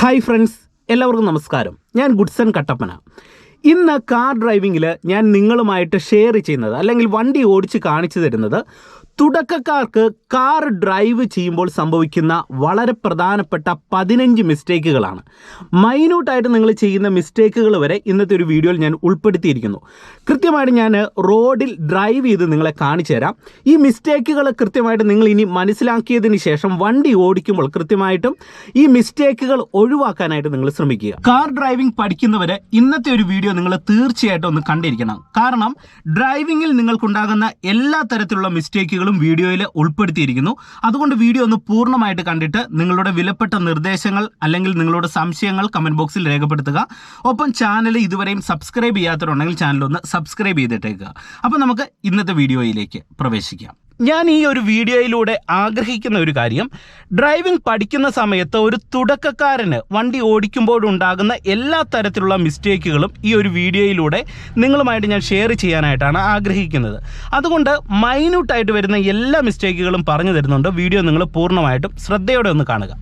Hi friends, എല്ലാവർക്കും നമസ്കാരം. ഞാൻ ഗുഡ്സൺ കട്ടപ്പന. ഇന്ന് കാർ ഡ്രൈവിങ്ങിൽ ഞാൻ നിങ്ങളുമായിട്ട് ഷെയർ ചെയ്യുന്നത് അല്ലെങ്കിൽ വണ്ടി ഓടിച്ച് കാണിച്ചു തരുന്നത് തുടക്കക്കാർക്ക് കാർ ഡ്രൈവ് ചെയ്യുമ്പോൾ സംഭവിക്കുന്ന വളരെ പ്രധാനപ്പെട്ട 15 മിസ്റ്റേക്കുകളാണ്. മൈന്യൂട്ടായിട്ട് നിങ്ങൾ ചെയ്യുന്ന മിസ്റ്റേക്കുകൾ വരെ ഇന്നത്തെ ഒരു വീഡിയോയിൽ ഞാൻ ഉൾപ്പെടുത്തിയിരിക്കുന്നു. കൃത്യമായിട്ട് ഞാൻ റോഡിൽ ഡ്രൈവ് ചെയ്ത് നിങ്ങളെ കാണിച്ചു തരാം. ഈ മിസ്റ്റേക്കുകൾ കൃത്യമായിട്ട് നിങ്ങൾ ഇനി മനസ്സിലാക്കിയതിന് ശേഷം വണ്ടി ഓടിക്കുമ്പോൾ കൃത്യമായിട്ടും ഈ മിസ്റ്റേക്കുകൾ ഒഴിവാക്കാനായിട്ട് നിങ്ങൾ ശ്രമിക്കുക. കാർ ഡ്രൈവിംഗ് പഠിക്കുന്നവർ ഇന്നത്തെ ഒരു വീഡിയോ നിങ്ങൾ തീർച്ചയായിട്ടും ഒന്ന് കണ്ടിരിക്കണം. കാരണം ഡ്രൈവിങ്ങിൽ നിങ്ങൾക്കുണ്ടാകുന്ന എല്ലാ തരത്തിലുള്ള മിസ്റ്റേക്കുകളും വീഡിയോയിൽ ഉൾപ്പെടുത്തിയിരിക്കുന്നു. അതുകൊണ്ട് വീഡിയോ ഒന്ന് പൂർണ്ണമായിട്ട് കണ്ടിട്ട് നിങ്ങളുടെ വിലപ്പെട്ട നിർദ്ദേശങ്ങൾ അല്ലെങ്കിൽ നിങ്ങളുടെ സംശയങ്ങൾ കമന്റ് ബോക്സിൽ രേഖപ്പെടുത്തുക. ഒപ്പം ചാനൽ ഇതുവരെയും സബ്സ്ക്രൈബ് ചെയ്യാത്തവരുണ്ടെങ്കിൽ ചാനൽ ഒന്ന് സബ്സ്ക്രൈബ് ചെയ്തിട്ടേക്കുക. അപ്പോൾ നമുക്ക് ഇന്നത്തെ വീഡിയോയിലേക്ക് പ്രവേശിക്കാം. ഞാൻ ഈ ഒരു വീഡിയോയിലൂടെ ആഗ്രഹിക്കുന്ന ഒരു കാര്യം, ഡ്രൈവിംഗ് പഠിക്കുന്ന സമയത്ത് ഒരു തുടക്കക്കാരന് വണ്ടി ഓടിക്കുമ്പോഴുണ്ടാകുന്ന എല്ലാ തരത്തിലുള്ള മിസ്റ്റേക്കുകളും ഈ ഒരു വീഡിയോയിലൂടെ നിങ്ങളുമായിട്ട് ഞാൻ ഷെയർ ചെയ്യാനായിട്ടാണ് ആഗ്രഹിക്കുന്നത്. അതുകൊണ്ട് മൈന്യൂട്ടായിട്ട് വരുന്ന എല്ലാ മിസ്റ്റേക്കുകളും പറഞ്ഞു തരുന്നുണ്ട്. വീഡിയോ നിങ്ങൾ പൂർണ്ണമായിട്ടും ശ്രദ്ധയോടെ ഒന്ന് കാണുക.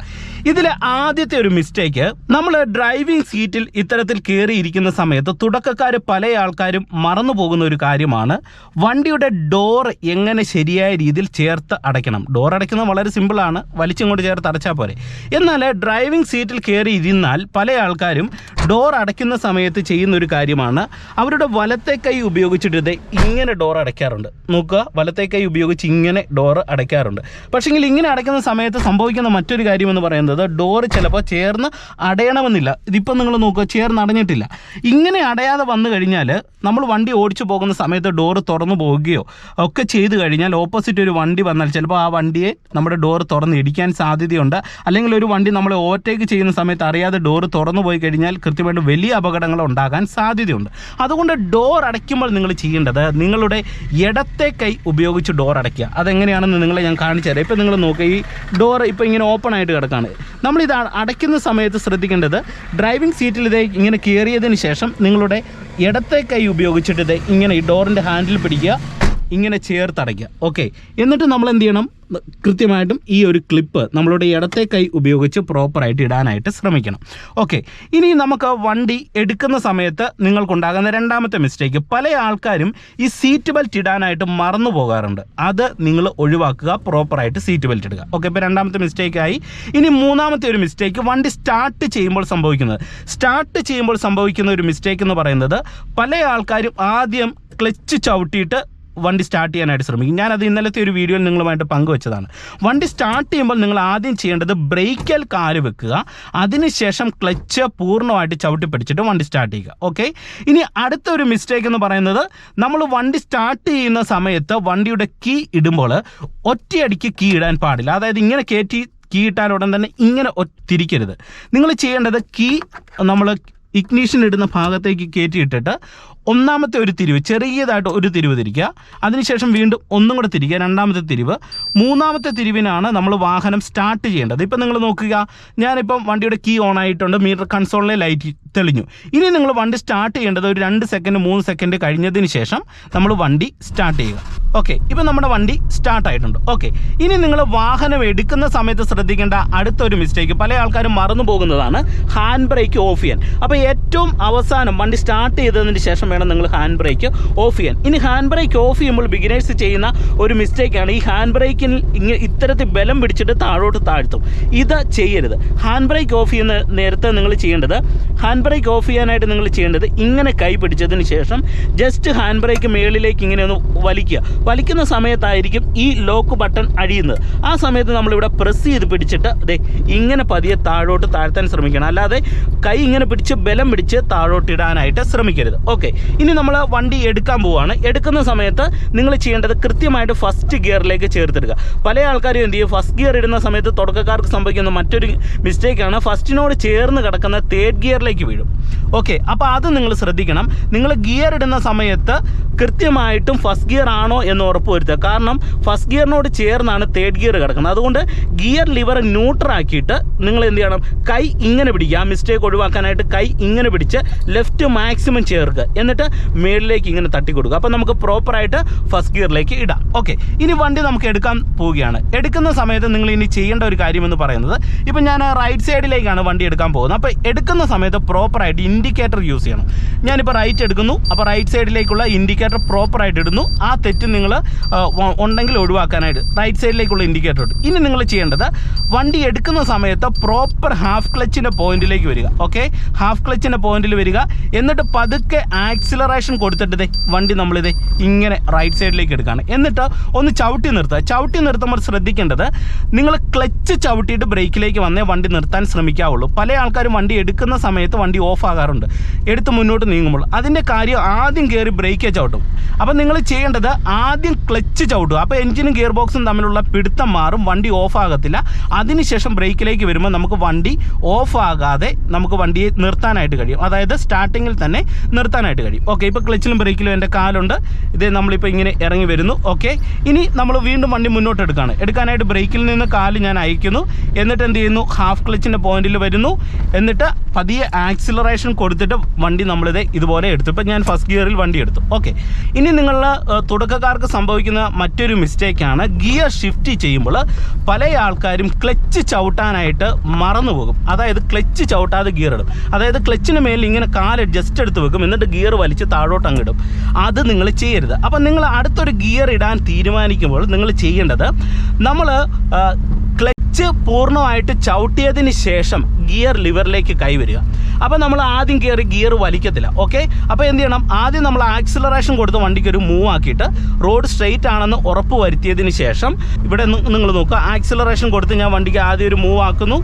ഇതിലെ ആദ്യത്തെ ഒരു മിസ്റ്റേക്ക്, നമ്മൾ ഡ്രൈവിംഗ് സീറ്റിൽ ഇത്തരത്തിൽ കയറിയിരിക്കുന്ന സമയത്ത് തുടക്കക്കാർ പല ആൾക്കാരും മറന്നു പോകുന്ന ഒരു കാര്യമാണ് വണ്ടിയുടെ ഡോർ എങ്ങനെ ശരിയായ രീതിയിൽ ചേർത്ത് അടയ്ക്കണം. ഡോർ അടയ്ക്കുന്നത് വളരെ സിമ്പിളാണ്, വലിച്ചിങ്ങോട്ട് ചേർത്ത് അടച്ചാൽ പോരെ. എന്നാൽ ഡ്രൈവിംഗ് സീറ്റിൽ കയറി ഇരുന്നാൽ പല ആൾക്കാരും ഡോർ അടയ്ക്കുന്ന സമയത്ത് ചെയ്യുന്ന ഒരു കാര്യമാണ് അവരുടെ വലത്തെ കൈ ഉപയോഗിച്ചിട്ട് ഇങ്ങനെ ഡോർ അടയ്ക്കാറുണ്ട്. നോക്കുക, വലത്തെ കൈ ഉപയോഗിച്ച് ഇങ്ങനെ ഡോർ അടയ്ക്കാറുണ്ട്. പക്ഷേങ്കിൽ ഇങ്ങനെ അടയ്ക്കുന്ന സമയത്ത് സംഭവിക്കുന്ന മറ്റൊരു കാര്യമെന്ന് പറയുന്നത് ഡോറ് ചിലപ്പോൾ ചേർന്ന് അടയണമെന്നില്ല. ഇതിപ്പോൾ നിങ്ങൾ നോക്കുക, ചേർന്ന് അടഞ്ഞിട്ടില്ല. ഇങ്ങനെ അടയാതെ വന്നു കഴിഞ്ഞാൽ നമ്മൾ വണ്ടി ഓടിച്ചു പോകുന്ന സമയത്ത് ഡോറ് തുറന്നു പോവുകയോ ഒക്കെ ചെയ്തു കഴിഞ്ഞാൽ ഓപ്പോസിറ്റ് ഒരു വണ്ടി വന്നാൽ ചിലപ്പോൾ ആ വണ്ടിയെ നമ്മുടെ ഡോറ് തുറന്ന് ഇടിക്കാൻ സാധ്യതയുണ്ട്. അല്ലെങ്കിൽ ഒരു വണ്ടി നമ്മൾ ഓവർടേക്ക് ചെയ്യുന്ന സമയത്ത് അറിയാതെ ഡോറ് തുറന്നു പോയി കഴിഞ്ഞാൽ കൃത്യമായിട്ട് വലിയ അപകടങ്ങൾ ഉണ്ടാകാൻ സാധ്യതയുണ്ട്. അതുകൊണ്ട് ഡോർ അടയ്ക്കുമ്പോൾ നിങ്ങൾ ചെയ്യേണ്ടത് നിങ്ങളുടെ ഇടത്തെ കൈ ഉപയോഗിച്ച് ഡോർ അടയ്ക്കുക. അതെങ്ങനെയാണെന്ന് നിങ്ങളെ ഞാൻ കാണിച്ചു തരാം. ഇപ്പോൾ നിങ്ങൾ നോക്കുക, ഈ ഡോർ ഇപ്പോൾ ഇങ്ങനെ ഓപ്പൺ ആയിട്ട് കിടക്കുകയാണ്. നമ്മളിത് അടയ്ക്കുന്ന സമയത്ത് ശ്രദ്ധിക്കേണ്ടത്, ഡ്രൈവിംഗ് സീറ്റിൽ ഇത് ഇങ്ങനെ കയറിയതിന് ശേഷം നിങ്ങളുടെ ഇടത്തെ കൈ ഉപയോഗിച്ചിട്ട് ഇങ്ങനെ ഈ ഡോറിൻ്റെ ഹാൻഡിൽ പിടിക്കുക, ഇങ്ങനെ ചേർത്തടയ്ക്കുക. ഓക്കെ, എന്നിട്ട് നമ്മൾ എന്ത് ചെയ്യണം, കൃത്യമായിട്ടും ഈ ഒരു ക്ലിപ്പ് നമ്മളുടെ ഇടത്തെ കൈ ഉപയോഗിച്ച് പ്രോപ്പറായിട്ട് ഇടാനായിട്ട് ശ്രമിക്കണം. ഓക്കെ, ഇനി നമുക്ക് വണ്ടി എടുക്കുന്ന സമയത്ത് നിങ്ങൾക്കുണ്ടാകുന്ന രണ്ടാമത്തെ മിസ്റ്റേക്ക്, പല ആൾക്കാരും ഈ സീറ്റ് ബെൽറ്റ് ഇടാനായിട്ട് മറന്നു പോകാറുണ്ട്. അത് നിങ്ങൾ ഒഴിവാക്കുക, പ്രോപ്പറായിട്ട് സീറ്റ് ബെൽറ്റ് ഇടുക. ഓക്കെ, ഇപ്പോൾ രണ്ടാമത്തെ മിസ്റ്റേക്കായി. ഇനി മൂന്നാമത്തെ ഒരു മിസ്റ്റേക്ക്, വണ്ടി സ്റ്റാർട്ട് ചെയ്യുമ്പോൾ സംഭവിക്കുന്ന ഒരു മിസ്റ്റേക്ക് എന്ന് പറയുന്നത്, പല ആൾക്കാരും ആദ്യം ക്ലച്ച് ചവിട്ടിയിട്ട് വണ്ടി സ്റ്റാർട്ട് ചെയ്യാനായിട്ട് ശ്രമിക്കും. ഞാനത് ഇന്നലത്തെ ഒരു വീഡിയോയിൽ നിങ്ങളുമായിട്ട് പങ്കുവെച്ചതാണ്. വണ്ടി സ്റ്റാർട്ട് ചെയ്യുമ്പോൾ നിങ്ങൾ ആദ്യം ചെയ്യേണ്ടത് ബ്രേക്കിൽ കാല് വെക്കുക, അതിനുശേഷം ക്ലച്ച് പൂർണ്ണമായിട്ട് ചവിട്ടി പിടിച്ചിട്ട് വണ്ടി സ്റ്റാർട്ട് ചെയ്യുക. ഓക്കെ, ഇനി അടുത്ത ഒരു മിസ്റ്റേക്ക് എന്ന് പറയുന്നത്, നമ്മൾ വണ്ടി സ്റ്റാർട്ട് ചെയ്യുന്ന സമയത്ത് വണ്ടിയുടെ കീ ഇടുമ്പോൾ ഒറ്റയടിക്ക് കീ ഇടാൻ പാടില്ല. അതായത് ഇങ്ങനെ കയറ്റി കീ ഇട്ടാൽ ഉടൻ തന്നെ ഇങ്ങനെ തിരിക്കരുത്. നിങ്ങൾ ചെയ്യേണ്ടത് കീ നമ്മൾ ഇഗ്നീഷൻ ഇടുന്ന ഭാഗത്തേക്ക് കയറ്റിയിട്ടിട്ട് ഒന്നാമത്തെ ഒരു തിരിവ്, ചെറിയതായിട്ട് ഒരു തിരിവ് തിരിക്കുക, അതിനുശേഷം വീണ്ടും ഒന്നും കൂടെ തിരിക്കുക, രണ്ടാമത്തെ തിരിവ്, മൂന്നാമത്തെ തിരിവിനാണ് നമ്മൾ വാഹനം സ്റ്റാർട്ട് ചെയ്യേണ്ടത്. ഇപ്പം നിങ്ങൾ നോക്കുക, ഞാനിപ്പം വണ്ടിയുടെ കീ ഓൺ ആയിട്ടുണ്ട്, മീറ്റർ കൺസോളിലെ ലൈറ്റ് തെളിഞ്ഞു. ഇനി നിങ്ങൾ വണ്ടി സ്റ്റാർട്ട് ചെയ്യേണ്ടത് ഒരു 2 സെക്കൻഡ് 3 സെക്കൻഡ് കഴിഞ്ഞതിന് ശേഷം നമ്മൾ വണ്ടി സ്റ്റാർട്ട് ചെയ്യുക. ഓക്കെ, ഇപ്പം നമ്മുടെ വണ്ടി സ്റ്റാർട്ടായിട്ടുണ്ട്. ഓക്കെ, ഇനി നിങ്ങൾ വാഹനം എടുക്കുന്ന സമയത്ത് ശ്രദ്ധിക്കേണ്ട അടുത്തൊരു മിസ്റ്റേക്ക്, പല ആൾക്കാരും മറന്നു പോകുന്നതാണ് ഹാൻഡ് ബ്രേക്ക് ഓഫ് ചെയ്യാൻ. അപ്പോൾ ഏറ്റവും അവസാനം വണ്ടി സ്റ്റാർട്ട് ചെയ്തതിന് ശേഷം വേണം നിങ്ങൾ ഹാൻഡ് ബ്രേക്ക് ഓഫ് ചെയ്യാൻ. ഇനി ഹാൻഡ് ബ്രേക്ക് ഓഫ് ചെയ്യുമ്പോൾ ബിഗിനേഴ്സ് ചെയ്യുന്ന ഒരു മിസ്റ്റേക്കാണ് ഈ ഹാൻഡ് ബ്രേക്കിൽ ഇത്തരത്തിൽ ബലം പിടിച്ചിട്ട് താഴോട്ട് താഴ്ത്തും. ഇത് ചെയ്യരുത്. ഹാൻഡ് ബ്രേക്ക് ഓഫ് ചെയ്യുന്ന നേരത്തെ നിങ്ങൾ ചെയ്യേണ്ടത്, ഹാൻഡ് ബ്രേക്ക് ഓഫ് ചെയ്യാനായിട്ട് നിങ്ങൾ ചെയ്യേണ്ടത്, ഇങ്ങനെ കൈ പിടിച്ചതിന് ശേഷം ജസ്റ്റ് ഹാൻഡ് ബ്രേക്ക് മേളിലേക്ക് ഇങ്ങനെ ഒന്ന് വലിക്കുന്ന സമയത്തായിരിക്കും ഈ ലോക്ക് ബട്ടൺ അഴിയുന്നത്. ആ സമയത്ത് നമ്മളിവിടെ പ്രസ് ചെയ്ത് പിടിച്ചിട്ട് ഇങ്ങനെ പതിയെ താഴോട്ട് താഴ്ത്താൻ ശ്രമിക്കണം. അല്ലാതെ കൈ ഇങ്ങനെ പിടിച്ച് ബലം പിടിച്ച് താഴോട്ട് ഇടാനായിട്ട് ശ്രമിക്കരുത്. ഓക്കെ, ഇനി നമ്മൾ വണ്ടി എടുക്കാൻ പോവുകയാണ്. എടുക്കുന്ന സമയത്ത് നിങ്ങൾ ചെയ്യേണ്ടത് കൃത്യമായിട്ട് ഫസ്റ്റ് ഗിയറിലേക്ക് ചേർത്തിടുക. പല ആൾക്കാരും എന്ത് ചെയ്യും, ഫസ്റ്റ് ഗിയർ ഇടുന്ന സമയത്ത് തുടക്കക്കാർക്ക് സംഭവിക്കുന്ന മറ്റൊരു മിസ്റ്റേക്കാണ്, ഫസ്റ്റിനോട് ചേർന്ന് കിടക്കുന്ന തേർഡ് ഗിയറിലേക്ക് ഗിയറിലേക്ക് വീഴും. ഓക്കെ, അപ്പോൾ അത് നിങ്ങൾ ശ്രദ്ധിക്കണം. നിങ്ങൾ ഗിയർ ഇടുന്ന സമയത്ത് കൃത്യമായിട്ടും ഫസ്റ്റ് ഗിയർ ആണോ എന്ന് ഉറപ്പ് വരുത്തുക. കാരണം ഫസ്റ്റ് ഗിയറിനോട് ചേർന്നാണ് തേർഡ് ഗിയർ കിടക്കുന്നത്. അതുകൊണ്ട് ഗിയർ ലിവർ ന്യൂട്രലാക്കിയിട്ട് നിങ്ങൾ എന്ത് ചെയ്യണം, കൈ ഇങ്ങനെ പിടിക്കുക. ആ മിസ്റ്റേക്ക് ഒഴിവാക്കാനായിട്ട് കൈ ഇങ്ങനെ പിടിച്ച് ലെഫ്റ്റ് മാക്സിമം ചേർക്കുക. എന്നിട്ട് മേളിലേക്ക് ഇങ്ങനെ തട്ടി കൊടുക്കുക. അപ്പോൾ നമുക്ക് പ്രോപ്പറായിട്ട് ഫസ്റ്റ് ഗിയറിലേക്ക് ഇടാം. ഓക്കെ, ഇനി വണ്ടി നമുക്ക് എടുക്കാൻ പോവുകയാണ്. എടുക്കുന്ന സമയത്ത് നിങ്ങൾ ഇനി ചെയ്യേണ്ട ഒരു കാര്യമെന്ന് പറയുന്നത്, ഇപ്പം ഞാൻ റൈറ്റ് സൈഡിലേക്കാണ് വണ്ടി എടുക്കാൻ പോകുന്നത്. അപ്പോൾ എടുക്കുന്ന സമയത്ത് പ്രോപ്പറായിട്ട് ഇൻഡിക്കേറ്റർ യൂസ് ചെയ്യണം. ഞാനിപ്പോൾ റൈറ്റ് എടുക്കുന്നു, അപ്പോൾ റൈറ്റ് സൈഡിലേക്കുള്ള ഇൻഡിക്കേറ്റർ പ്രോപ്പറായിട്ട് ഇടുന്നു. ആ തെറ്റ് നിങ്ങൾ ഉണ്ടെങ്കിൽ ഒഴിവാക്കാനായിട്ട് റൈറ്റ് സൈഡിലേക്കുള്ള ഇൻഡിക്കേറ്റർ ഇടും. ഇനി നിങ്ങൾ ചെയ്യേണ്ടത്, വണ്ടി എടുക്കുന്ന സമയത്ത് പ്രോപ്പർ ഹാഫ് ക്ലച്ചിൻ്റെ പോയിന്റിലേക്ക് വരിക. ഓക്കെ, ഹാഫ് ക്ലച്ചിൻ്റെ പോയിന്റിൽ വരിക. എന്നിട്ട് പതുക്കെ ആക്സിലറേഷൻ കൊടുത്തിട്ട് വണ്ടി നമ്മളിത് ഇങ്ങനെ റൈറ്റ് സൈഡിലേക്ക് എടുക്കുകയാണ്. എന്നിട്ട് ഒന്ന് ചവിട്ടി നിർത്തുക. ചവിട്ടി നിർത്തുമ്പോൾ ശ്രദ്ധിക്കേണ്ടത്, നിങ്ങൾ ക്ലച്ച് ചവിട്ടിയിട്ട് ബ്രേക്കിലേക്ക് വന്നേ വണ്ടി നിർത്താൻ ശ്രമിക്കാവുള്ളൂ. പല ആൾക്കാരും വണ്ടി എടുക്കുന്ന സമയത്ത് വണ്ടി ഓഫ് ആകാറുണ്ട് എടുത്ത് മുന്നോട്ട് നീങ്ങുമ്പോൾ. അതിൻ്റെ കാര്യം ആദ്യം കയറി ബ്രേക്കേ ചവിട്ടും. അപ്പം നിങ്ങൾ ചെയ്യേണ്ടത് ആദ്യം ക്ലച്ച് ചവിട്ടുക. അപ്പോൾ എഞ്ചിനും ഗിയർ ബോക്സും തമ്മിലുള്ള പിടുത്തം മാറും, വണ്ടി ഓഫ് ആകത്തില്ല. അതിനുശേഷം ബ്രേക്കിലേക്ക് വരുമ്പോൾ നമുക്ക് വണ്ടി ഓഫ് ആകാതെ നമുക്ക് വണ്ടിയെ നിർത്താനായിട്ട് കഴിയും. അതായത് സ്റ്റാർട്ടിങ്ങിൽ തന്നെ നിർത്താനായിട്ട് കഴിയും. ഓക്കെ, ഇപ്പോൾ ക്ലച്ചിലും ബ്രേക്കിലും എൻ്റെ കാലുണ്ട്. ഇതേ നമ്മളിപ്പോൾ ഇങ്ങനെ ഇറങ്ങി വരുന്നു. ഓക്കെ, ഇനി നമ്മൾ വീണ്ടും വണ്ടി മുന്നോട്ട് എടുക്കാനായിട്ട് ബ്രേക്കിൽ നിന്ന് കാല് ഞാൻ അയക്കുന്നു. എന്നിട്ട് എന്ത് ചെയ്യുന്നു, ഹാഫ് ക്ലച്ചിൻ്റെ പോയിന്റിൽ വരുന്നു. എന്നിട്ട് പതിയെ ആക്സിലറേഷൻ കൊടുത്തിട്ട് വണ്ടി നമ്മളിത് ഇതുപോലെ എടുത്തു. ഇപ്പം ഞാൻ ഫസ്റ്റ് ഗിയറിൽ വണ്ടി എടുത്തു. ഓക്കെ, ഇനി നിങ്ങളുടെ തുടക്കക്കാർക്ക് സംഭവിക്കുന്ന മറ്റൊരു മിസ്റ്റേക്കാണ്, ഗിയർ ഷിഫ്റ്റ് ചെയ്യുമ്പോൾ പല ആൾക്കാരും ക്ലച്ച് ചവിട്ടാനായിട്ട് മറന്നുപോകും. അതായത് ക്ലച്ച് ചവിട്ടാതെ ഗിയർ ഇടും. അതായത് ക്ലച്ചിന് മേലിൽ ഇങ്ങനെ കാല് ജസ്റ്റ് എടുത്ത് വെക്കും. എന്നിട്ട് ഗിയർ വലിച്ച് താഴോട്ട് അങ്ങിടും. അത് നിങ്ങൾ ചെയ്യരുത്. അപ്പം നിങ്ങൾ അടുത്തൊരു ഗിയർ ഇടാൻ തീരുമാനിക്കുമ്പോൾ നിങ്ങൾ ചെയ്യേണ്ടത്, നമ്മൾ ക്ലച്ച് പൂർണ്ണമായിട്ട് ചവിട്ടിയതിന് ശേഷം ഗിയർ ലിവറിലേക്ക് കൈവരിക. അപ്പോൾ നമ്മൾ ആദ്യം കയറി ഗിയർ വലിക്കത്തില്ല. ഓക്കെ, അപ്പോൾ എന്ത് ചെയ്യണം, ആദ്യം നമ്മൾ ആക്സിലറേഷൻ കൊടുത്ത് വണ്ടിക്ക് ഒരു മൂവ് ആക്കിയിട്ട് റോഡ് സ്ട്രെയിറ്റ് ആണെന്ന് ഉറപ്പ് വരുത്തിയതിന് ശേഷം ഇവിടെ നിങ്ങൾ നോക്കുക, ആക്സിലറേഷൻ കൊടുത്ത് ഞാൻ വണ്ടിക്ക് ആദ്യം ഒരു മൂവ് ആക്കുന്നു.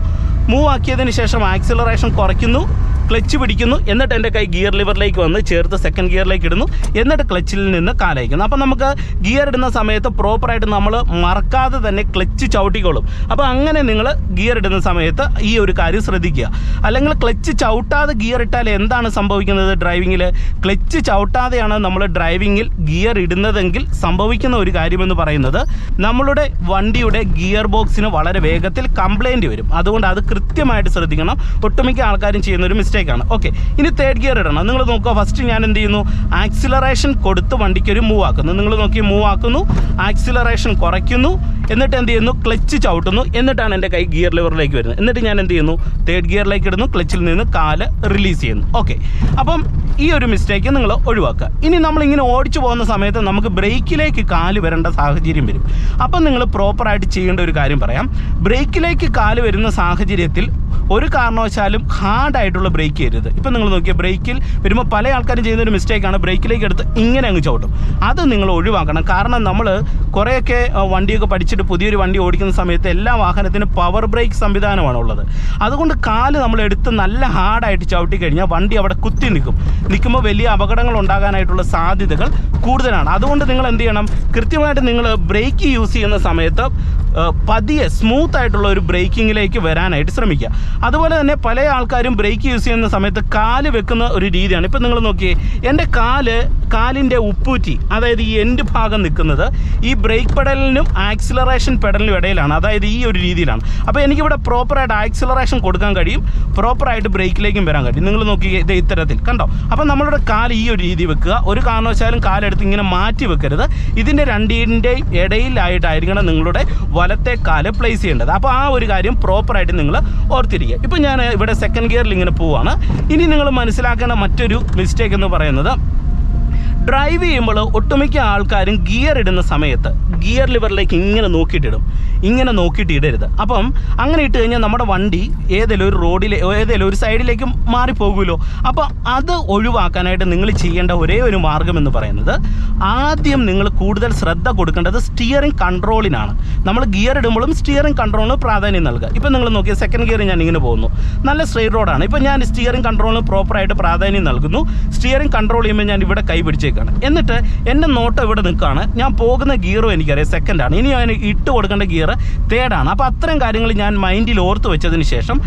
മൂവ് ആക്കിയതിന് ശേഷം ആക്സിലറേഷൻ കുറയ്ക്കുന്നു, ക്ലച്ച് പിടിക്കുന്നു. എന്നിട്ട് എൻ്റെ കൈ ഗിയർ ലിവറിലേക്ക് വന്ന് ചേർത്ത് സെക്കൻഡ് ഗിയറിലേക്ക് ഇടുന്നു. എന്നിട്ട് ക്ലച്ചിൽ നിന്ന് കാലയക്കുന്നു. അപ്പോൾ നമുക്ക് ഗിയർ ഇടുന്ന സമയത്ത് പ്രോപ്പറായിട്ട് നമ്മൾ മറക്കാതെ തന്നെ ക്ലച്ച് ചവിട്ടിക്കോളും. അപ്പോൾ അങ്ങനെ നിങ്ങൾ ഗിയർ ഇടുന്ന സമയത്ത് ഈ ഒരു കാര്യം ശ്രദ്ധിക്കുക. അല്ലെങ്കിൽ ക്ലച്ച് ചവിട്ടാതെ ഗിയർ ഇട്ടാൽ എന്താണ് സംഭവിക്കുന്നത്, ഡ്രൈവിങ്ങിൽ ക്ലച്ച് ചവിട്ടാതെയാണ് നമ്മൾ ഡ്രൈവിങ്ങിൽ ഗിയർ ഇടുന്നതെങ്കിൽ സംഭവിക്കുന്ന ഒരു കാര്യമെന്ന് പറയുന്നത്, നമ്മളുടെ വണ്ടിയുടെ ഗിയർ ബോക്സിന് വളരെ വേഗത്തിൽ കംപ്ലൈൻറ്റ് വരും. അതുകൊണ്ട് അത് കൃത്യമായിട്ട് ശ്രദ്ധിക്കണം. ഒട്ടുമിക്ക ആൾക്കാരും ചെയ്യുന്നൊരു മിസ്റ്റേക്കാണ്. ഓക്കെ, ഇനി തേർഡ് ഗിയർ ഇടണം. നിങ്ങൾ നോക്കുക, ഫസ്റ്റ് ഞാൻ എന്ത് ചെയ്യുന്നു, ആക്സിലറേഷൻ കൊടുത്ത് വണ്ടിക്ക് ഒരു മൂവ് ആക്കുന്നു. നിങ്ങൾ നോക്കി മൂവ് ആക്കുന്നു, ആക്സിലറേഷൻ കുറയ്ക്കുന്നു. എന്നിട്ട് എന്ത് ചെയ്യുന്നു, ക്ലച്ച് ചവിട്ടുന്നു. എന്നിട്ടാണ് എൻ്റെ കൈ ഗിയർ ലിവറിലേക്ക് വരുന്നത്. എന്നിട്ട് ഞാൻ എന്ത് ചെയ്യുന്നു, തേർഡ് ഗിയറിലേക്ക് ഇടുന്നു, ക്ലച്ചിൽ നിന്ന് കാല് റിലീസ് ചെയ്യുന്നു. ഓക്കെ, അപ്പം ഈ ഒരു മിസ്റ്റേക്ക് നിങ്ങൾ ഒഴിവാക്കുക. ഇനി നമ്മളിങ്ങനെ ഓടിച്ചു പോകുന്ന സമയത്ത് നമുക്ക് ബ്രേക്കിലേക്ക് കാല് വരേണ്ട സാഹചര്യം വരും. അപ്പം നിങ്ങൾ പ്രോപ്പറായിട്ട് ചെയ്യേണ്ട ഒരു കാര്യം പറയാം. ബ്രേക്കിലേക്ക് കാല് വരുന്ന സാഹചര്യത്തിൽ ഒരു കാരണവശാലും ഹാർഡായിട്ടുള്ള ബ്രേക്ക് ചെയ്യരുത്. ഇപ്പം നിങ്ങൾ നോക്കിയാൽ ബ്രേക്കിൽ വരുമ്പോൾ പല ആൾക്കാരും ചെയ്യുന്നൊരു മിസ്റ്റേക്കാണ്, ബ്രേക്കിലേക്ക് എടുത്ത് ഇങ്ങനെ അങ്ങ് ചവിട്ടും. അത് നിങ്ങൾ ഒഴിവാക്കണം. കാരണം നമ്മൾ കുറേയൊക്കെ വണ്ടിയൊക്കെ പഠിച്ചിട്ട് പുതിയൊരു വണ്ടി ഓടിക്കുന്ന സമയത്ത് എല്ലാ വാഹനത്തിനും പവർ ബ്രേക്ക് സംവിധാനമാണ് ഉള്ളത്. അതുകൊണ്ട് കാല് നമ്മൾ എടുത്ത് നല്ല ഹാർഡായിട്ട് ചവിട്ടി കഴിഞ്ഞാൽ വണ്ടി അവിടെ കുത്തി നിൽക്കുമ്പോൾ വലിയ അപകടങ്ങൾ ഉണ്ടാകാനായിട്ടുള്ള സാധ്യതകൾ കൂടുതലാണ്. അതുകൊണ്ട് നിങ്ങൾ എന്ത് ചെയ്യണം, കൃത്യമായിട്ട് നിങ്ങൾ ബ്രേക്ക് യൂസ് ചെയ്യുന്ന സമയത്ത് പതിയെ സ്മൂത്ത് ആയിട്ടുള്ള ഒരു ബ്രേക്കിങ്ങിലേക്ക് വരാനായിട്ട് ശ്രമിക്കുക. അതുപോലെ തന്നെ പല ആൾക്കാരും ബ്രേക്ക് യൂസ് ചെയ്യുന്ന സമയത്ത് കാല് വെക്കുന്ന ഒരു രീതിയാണ്. ഇപ്പം നിങ്ങൾ നോക്കിയേ, എൻ്റെ കാലിൻ്റെ ഉപ്പൂറ്റി, അതായത് ഈ എൻഡ് ഭാഗം നിൽക്കുന്നത് ഈ ബ്രേക്ക് പെഡലിനും ആക്സിലറേഷൻ പെഡലിനും ഇടയിലാണ്. അതായത് ഈ ഒരു രീതിയിലാണ്. അപ്പോൾ എനിക്കിവിടെ പ്രോപ്പറായിട്ട് ആക്സിലറേഷൻ കൊടുക്കാൻ കഴിയും, പ്രോപ്പറായിട്ട് ബ്രേക്കിലേക്കും വരാൻ കഴിയും. നിങ്ങൾ നോക്കിയേ, ഇത് ഇത്തരത്തിൽ കണ്ടോ. അപ്പോൾ നമ്മളുടെ കാല് ഈ ഒരു രീതി വെക്കുക. ഒരു കാരണവശാലും കാലെടുത്ത് ഇങ്ങനെ മാറ്റി വെക്കരുത്. ഇതിൻ്റെ രണ്ടിൻ്റെയും ഇടയിലായിട്ടായിരിക്കണം നിങ്ങളുടെ വലത്തെ കാല് പ്ലേസ് ചെയ്യേണ്ടത്. അപ്പോൾ ആ ഒരു കാര്യം പ്രോപ്പറായിട്ട് നിങ്ങൾ ഓർത്തിരിക്കുക. ഇപ്പോൾ ഞാൻ ഇവിടെ സെക്കൻഡ് ഗിയറിൽ ഇങ്ങനെ പോവുകയാണ്. ഇനി നിങ്ങൾ മനസ്സിലാക്കേണ്ട മറ്റൊരു മിസ്റ്റേക്ക് എന്ന് പറയുന്നത്, ഡ്രൈവ് ചെയ്യുമ്പോൾ ഒട്ടുമിക്ക ആൾക്കാരും ഗിയർ ഇടുന്ന സമയത്ത് ഗിയർ ലിവറിലേക്ക് ഇങ്ങനെ നോക്കിയിട്ട് ഇടരുത്. അപ്പം അങ്ങനെ ഇട്ട് കഴിഞ്ഞാൽ നമ്മുടെ വണ്ടി ഏതെങ്കിലും ഒരു റോഡിൽ ഏതെങ്കിലും ഒരു സൈഡിലേക്ക് മാറിപ്പോകുമല്ലോ. അപ്പോൾ അത് ഒഴിവാക്കാനായിട്ട് നിങ്ങൾ ചെയ്യേണ്ട ഒരേ ഒരു മാർഗ്ഗം എന്ന് പറയുന്നത്, ആദ്യം നിങ്ങൾ കൂടുതൽ ശ്രദ്ധ കൊടുക്കേണ്ടത് സ്റ്റിയറിംഗ് കൺട്രോളിനാണ്. നമ്മൾ ഗിയർ ഇടുമ്പോഴും സ്റ്റിയറിംഗ് കൺട്രോളിന് പ്രാധാന്യം നൽകുക. ഇപ്പം നിങ്ങൾ നോക്കിയാൽ സെക്കൻഡ് ഗിയർ ഞാൻ ഇങ്ങനെ പോകുന്നു, നല്ല സ്ട്രെയിറ്റ് റോഡാണ്. ഇപ്പം ഞാൻ സ്റ്റിയറിംഗ് കൺട്രോളിന് പ്രോപ്പറായിട്ട് പ്രാധാന്യം നൽകുന്നു. സ്റ്റിയറിംഗ് കൺട്രോൾ ചെയ്യുമ്പോൾ ഞാൻ ഇവിടെ കൈ പിടിച്ചേക്കാണ്. എന്നിട്ട് എൻ്റെ നോട്ടം ഇവിടെ നിൽക്കുകയാണ്. ഞാൻ പോകുന്ന ഗിയറും എനിക്ക് എനിക്കറിയാം സെക്കൻഡാണ്, ഇനി അതിന് ഇട്ട് കൊടുക്കേണ്ട ഗിയർ തേർഡാണ്. അപ്പോൾ അത്രയും കാര്യങ്ങൾ ഞാൻ മൈൻഡിൽ ഓർത്ത് വെച്ചതിന് ശേഷം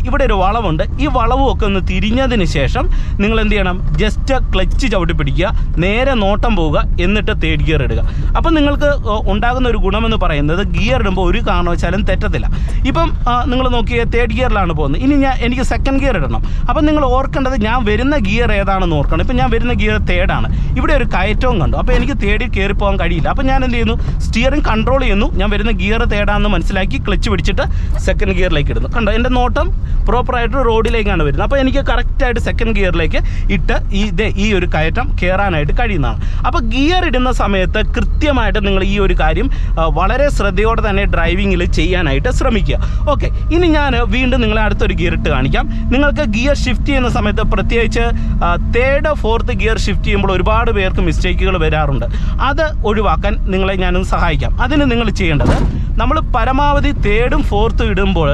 ഇവിടെ ഒരു വളവുണ്ട്, ഈ വളവും ഒക്കെ ഒന്ന് തിരിഞ്ഞതിന് ശേഷം നിങ്ങൾ എന്ത് ചെയ്യണം, ജസ്റ്റ് ക്ലച്ച് ചവിട്ടി പിടിക്കുക, നേരെ നോട്ടം പോവുക, എന്നിട്ട് തേർഡ് ഗിയർ ഇടുക. അപ്പം നിങ്ങൾക്ക് ഉണ്ടാകുന്ന ഒരു ഗുണമെന്ന് പറയുന്നത് ഗിയർ ഇടുമ്പോൾ ഒരു കാരണവശാലും തെറ്റത്തില്ല. ഇപ്പം നിങ്ങൾ നോക്കിയാൽ തേർഡ് ഗിയറിലാണ് പോകുന്നത്, ഇനി എനിക്ക് സെക്കൻഡ് ഗിയർ ഇടണം. അപ്പം നിങ്ങൾ ഓർക്കേണ്ടത് ഞാൻ വരുന്ന ഗിയർ ഏതാണെന്ന് ഓർക്കണം. ഇപ്പം ഞാൻ വരുന്ന ഗിയർ തേർഡാണ്, ഇവിടെ ഒരു കയറ്റവും കണ്ടു, അപ്പോൾ എനിക്ക് തേർഡിൽ കയറി പോകാൻ കഴിയില്ല. അപ്പോൾ ഞാൻ എന്ത് ചെയ്യുന്നു, സ്റ്റിയറിംഗ് കൺട്രോൾ ചെയ്യുന്നു, ഞാൻ വരുന്ന ഗിയർ തേർഡാണെന്ന് മനസ്സിലാക്കി ക്ലച്ച് പിടിച്ചിട്ട് സെക്കൻഡ് ഗിയറിലേക്ക് ഇടുന്നു. കണ്ടോ, എൻ്റെ നോട്ടം പ്രോപ്പറായിട്ട് റോഡിലേക്കാണ് വരുന്നത്. അപ്പോൾ എനിക്ക് കറക്റ്റായിട്ട് സെക്കൻഡ് ഗിയറിലേക്ക് ഇട്ട് ഈ ഒരു കയറ്റം കയറാനായിട്ട് കഴിയുന്നതാണ്. അപ്പോൾ ഗിയർ ഇടുന്ന സമയത്ത് കൃത്യമായിട്ട് നിങ്ങൾ ഈ ഒരു കാര്യം വളരെ ശ്രദ്ധയോടെ തന്നെ ഡ്രൈവിങ്ങിൽ ചെയ്യാനായിട്ട് ശ്രമിക്കുക. ഓക്കെ, ഇനി ഞാൻ വീണ്ടും നിങ്ങളെ അടുത്തൊരു ഗിയർ ഇട്ട് കാണിക്കാം. നിങ്ങൾക്ക് ഗിയർ ഷിഫ്റ്റ് ചെയ്യുന്ന സമയത്ത് പ്രത്യേകിച്ച് തേർഡ് ഫോർത്ത് ഗിയർ ഷിഫ്റ്റ് ചെയ്യുമ്പോൾ ഒരുപാട് പേർക്ക് മിസ്റ്റേക്കുകൾ വരാറുണ്ട്. അത് ഒഴിവാക്കാൻ നിങ്ങളെ ഞാനൊന്ന് സഹായിക്കാം. അതിന് നിങ്ങൾ ചെയ്യേണ്ടത്, നമ്മൾ പരമാവധി തേർഡും ഫോർത്തും ഇടുമ്പോൾ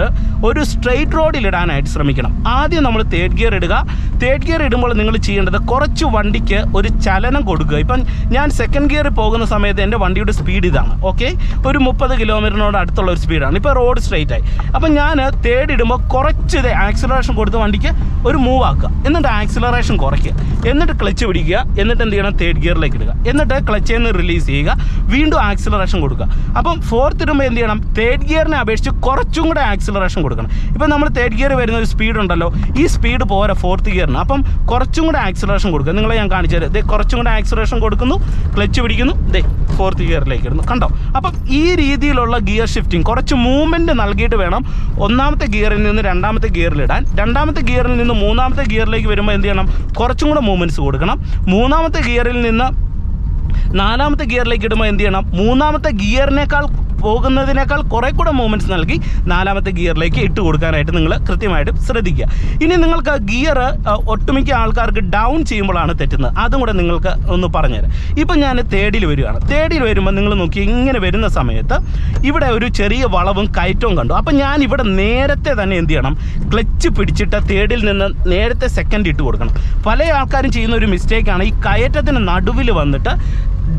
ഒരു സ്ട്രെയിറ്റ് റോഡിൽ ഇടാനായിട്ട് ശ്രമിക്കണം. ആദ്യം നമ്മൾ തേർഡ് ഗിയർ ഇടുക. തേർഡ് ഗിയർ ഇടുമ്പോൾ നിങ്ങൾ ചെയ്യേണ്ടത് കുറച്ച് വണ്ടിക്ക് ഒരു ചലനം കൊടുക്കുക. ഇപ്പം ഞാൻ സെക്കൻഡ് ഗിയറിൽ പോകുന്ന സമയത്ത് എൻ്റെ വണ്ടിയുടെ സ്പീഡ് ഇതാണ്, ഓക്കെ, ഒരു 30 കിലോമീറ്ററിനോട് അടുത്തുള്ള ഒരു സ്പീഡാണ്. ഇപ്പോൾ റോഡ് സ്ട്രെയിറ്റ് ആയി. അപ്പം ഞാൻ തേർഡ് ഇടുമ്പോൾ കുറച്ച് ആക്സിലറേഷൻ കൊടുത്ത് വണ്ടിക്ക് ഒരു മൂവ് ആക്കുക, എന്നിട്ട് ആക്സിലറേഷൻ കുറയ്ക്കുക, എന്നിട്ട് ക്ലച്ച് പിടിക്കുക, എന്നിട്ട് എന്ത് ചെയ്യണം, തേർഡ് ഗിയറിലേക്ക് ഇടുക, എന്നിട്ട് ക്ലച്ചിൽ നിന്ന് റിലീസ് ചെയ്യുക, വീണ്ടും ആക്സിലറേഷൻ കൊടുക്കുക. അപ്പം ഫോർത്ത് ഇടുമ്പോൾ എന്ത് ചെയ്യണം, തേർഡ് ഗിയറിനെ അപേക്ഷിച്ച് കുറച്ചും കൂടെ ആക്സിലറേഷൻ കൊടുക്കണം. ഇപ്പം നമ്മൾ തേർഡ് ഗിയർ വരുന്ന ഒരു സ്പീഡ് ഉണ്ടല്ലോ, ഈ സ്പീഡ് പോരാ ഫോർത്ത് ഗിയറിന്. അപ്പം കുറച്ചും കൂടെ ആക്സിലറേഷൻ കൊടുക്കുക. നിങ്ങളെ ഞാൻ കാണിച്ചു തരാം. കുറച്ചും കൂടെ ആക്സിലറേഷൻ കൊടുക്കുന്നു, ക്ലച്ച് പിടിക്കുന്നു, ഫോർത്ത് ഗിയറിലേക്ക് ഇടുന്നു. കണ്ടോ? അപ്പം ഈ രീതിയിലുള്ള ഗിയർ ഷിഫ്റ്റിംഗ് കുറച്ച് മൂവ്മെൻറ്റ് നൽകിയിട്ട് വേണം ഒന്നാമത്തെ ഗിയറിൽ നിന്ന് രണ്ടാമത്തെ ഗിയറിലിടാൻ. രണ്ടാമത്തെ ഗിയറിൽ നിന്ന് മൂന്നാമത്തെ ഗിയറിലേക്ക് വരുമ്പോൾ എന്ത് ചെയ്യണം, കുറച്ചും കൂടെ മൂവ്മെൻറ്റ്സ് കൊടുക്കണം. മൂന്നാമത്തെ ഗിയറിൽ നിന്ന് നാലാമത്തെ ഗിയറിലേക്ക് ഇടുമ്പോൾ എന്ത് ചെയ്യണം, മൂന്നാമത്തെ ഗിയറിനേക്കാൾ പോകുന്നതിനേക്കാൾ കുറേ കൂടെ മൂവ്മെൻറ്റ്സ് നൽകി നാലാമത്തെ ഗിയറിലേക്ക് ഇട്ട് കൊടുക്കാനായിട്ട് നിങ്ങൾ കൃത്യമായിട്ട് ശ്രദ്ധിക്കുക. ഇനി നിങ്ങൾക്ക് ഗിയർ ഒട്ടുമിക്ക ആൾക്കാർക്ക് ഡൗൺ ചെയ്യുമ്പോഴാണ് തെറ്റുന്നത്. അതും കൂടെ നിങ്ങൾക്ക് ഒന്ന് പറഞ്ഞുതരാം. ഇപ്പം ഞാൻ തേർഡിൽ വരികയാണ്. തേർഡിൽ വരുമ്പോൾ നിങ്ങൾ നോക്കി ഇങ്ങനെ വരുന്ന സമയത്ത് ഇവിടെ ഒരു ചെറിയ വളവും കയറ്റവും കണ്ടു. അപ്പം ഞാൻ ഇവിടെ നേരത്തെ തന്നെ എന്ത് ചെയ്യണം, ക്ലച്ച് പിടിച്ചിട്ട് തേർഡിൽ നിന്ന് നേരത്തെ സെക്കൻഡ് ഇട്ട് കൊടുക്കണം. പല ആൾക്കാരും ചെയ്യുന്ന ഒരു മിസ്റ്റേക്കാണ്, ഈ കയറ്റത്തിന് നടുവിൽ വന്നിട്ട്